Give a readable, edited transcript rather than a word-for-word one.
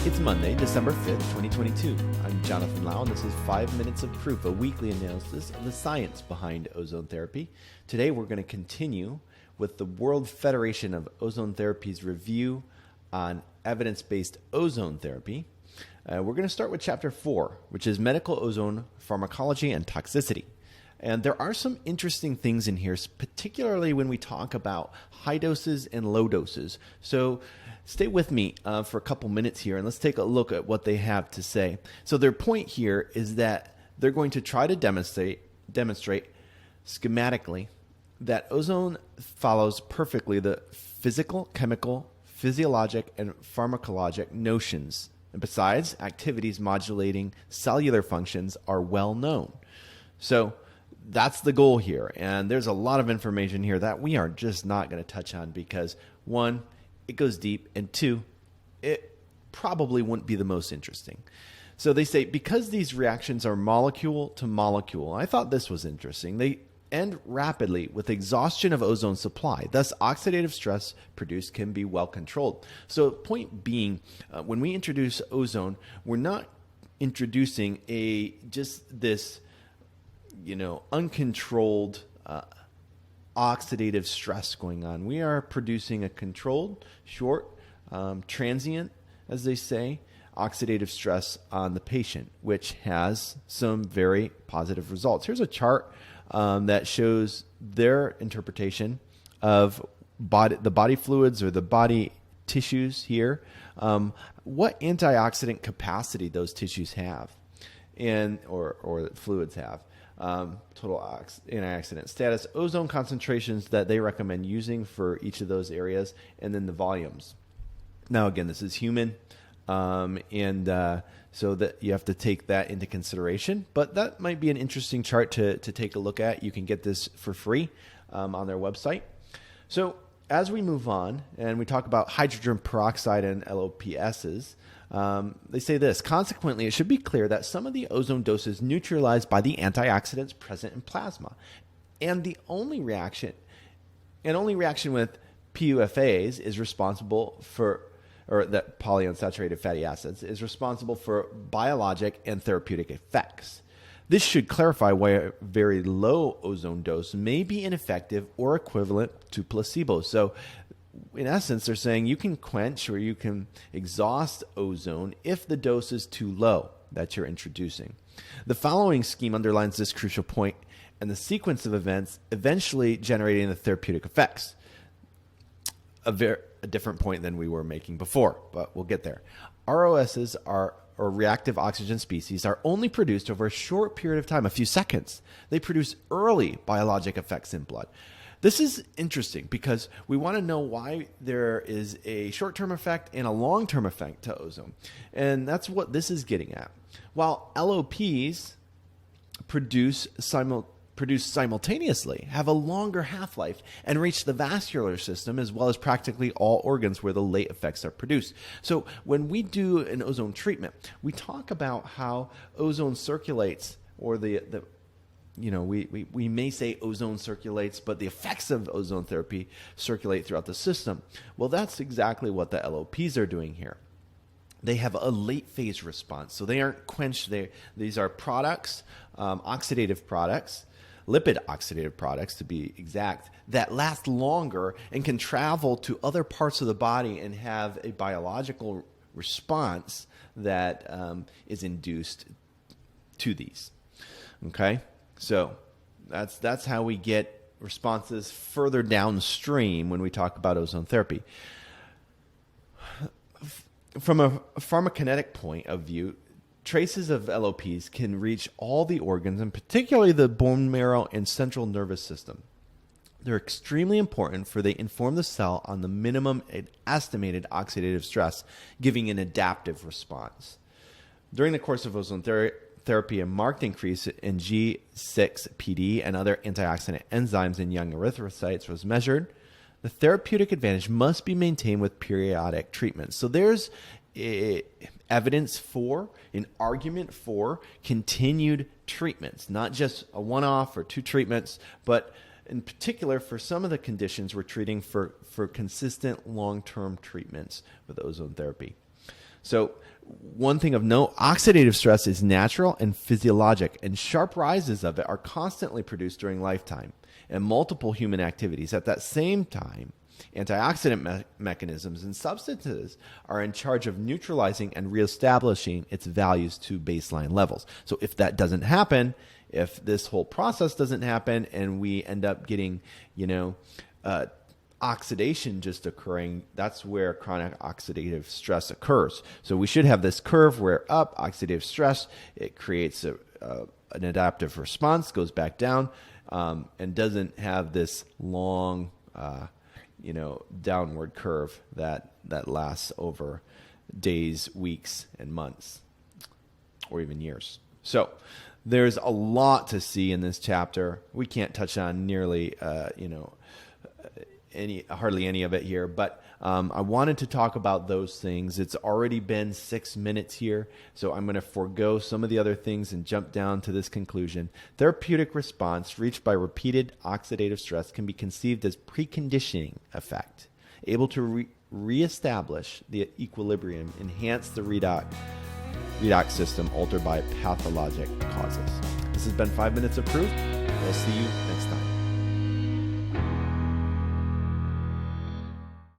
It's Monday, December 5th, 2022. I'm Jonathan Lau, and this is 5 Minutes of Proof, a weekly analysis of the science behind ozone therapy. Today, we're going to continue with the World Federation of Ozone Therapy's review on evidence-based ozone therapy. We're going to start with Chapter 4, which is Medical Ozone Pharmacology and Toxicity. And there are some interesting things in here, particularly when we talk about high doses and low doses. So stay with me for a couple minutes here, and let's take a look at what they have to say. So their point here is that they're going to try to demonstrate schematically that ozone follows perfectly the physical, chemical, physiologic, and pharmacologic notions. And besides, activities modulating cellular functions are well known. So that's the goal here. And there's a lot of information here that we are just not going to touch on because, one, it goes deep, and two, it probably wouldn't be the most interesting. So they say because these reactions are molecule to molecule, I thought this was interesting, they end rapidly with exhaustion of ozone supply. Thus, oxidative stress produced can be well controlled. So point being, when we introduce ozone, we're not introducing just this uncontrolled oxidative stress going on. We are producing a controlled, short, transient, as they say, oxidative stress on the patient, which has some very positive results. Here's a chart that shows their interpretation of the body fluids or the body tissues here, what antioxidant capacity those tissues have or fluids have. Total antioxidant status, ozone concentrations that they recommend using for each of those areas, and then the volumes. Now, again, this is human, so that you have to take that into consideration. But that might be an interesting chart to take a look at. You can get this for free on their website. So as we move on and we talk about hydrogen peroxide and LOPSs, they say this: consequently, it should be clear that some of the ozone doses neutralized by the antioxidants present in plasma, and the only reaction with PUFAs is responsible for, or that polyunsaturated fatty acids is responsible for biologic and therapeutic effects. This should clarify why a very low ozone dose may be ineffective or equivalent to placebo. So in essence, they're saying you can quench or you can exhaust ozone if the dose is too low that you're introducing. The following scheme underlines this crucial point and the sequence of events eventually generating the therapeutic effects. A different point than we were making before, but we'll get there. ROSs or reactive oxygen species are only produced over a short period of time, a few seconds. They produce early biologic effects in blood. This is interesting because we want to know why there is a short-term effect and a long-term effect to ozone. And that's what this is getting at. While LOPs produce simultaneously, have a longer half-life, and reach the vascular system as well as practically all organs where the late effects are produced. So when we do an ozone treatment, we talk about how ozone circulates, or we may say ozone circulates, but the effects of ozone therapy circulate throughout the system. Well, that's exactly what the LOPs are doing here. They have a late phase response, so they aren't quenched. These are products, oxidative products, lipid oxidative products to be exact, that last longer and can travel to other parts of the body and have a biological response that is induced to these. Okay? So that's how we get responses further downstream when we talk about ozone therapy. From a pharmacogenetic point of view, traces of LOPs can reach all the organs, and particularly the bone marrow and central nervous system. They're extremely important for they inform the cell on the minimum estimated oxidative stress, giving an adaptive response. During the course of ozone therapy, a marked increase in G6PD and other antioxidant enzymes in young erythrocytes was measured. The therapeutic advantage must be maintained with periodic treatment. So there's evidence for, an argument for continued treatments, not just a one-off or two treatments, but in particular for some of the conditions we're treating for consistent long-term treatments with ozone therapy. So one thing of note, oxidative stress is natural and physiologic, and sharp rises of it are constantly produced during lifetime and multiple human activities. At that same time, antioxidant mechanisms and substances are in charge of neutralizing and reestablishing its values to baseline levels. So if that doesn't happen, if this whole process doesn't happen and we end up getting, oxidation just occurring, that's where chronic oxidative stress occurs. So we should have this curve where up, oxidative stress, it creates an adaptive response, goes back down, and doesn't have this long, downward curve that lasts over days, weeks, and months, or even years. So there's a lot to see in this chapter. We can't touch on nearly, hardly any of it here, but I wanted to talk about those things. It's already been 6 minutes here, so I'm going to forego some of the other things and jump down to this conclusion. Therapeutic response reached by repeated oxidative stress can be conceived as preconditioning effect, able to reestablish the equilibrium, enhance the redox system altered by pathologic causes. This has been 5 Minutes of Proof. We'll see you next time.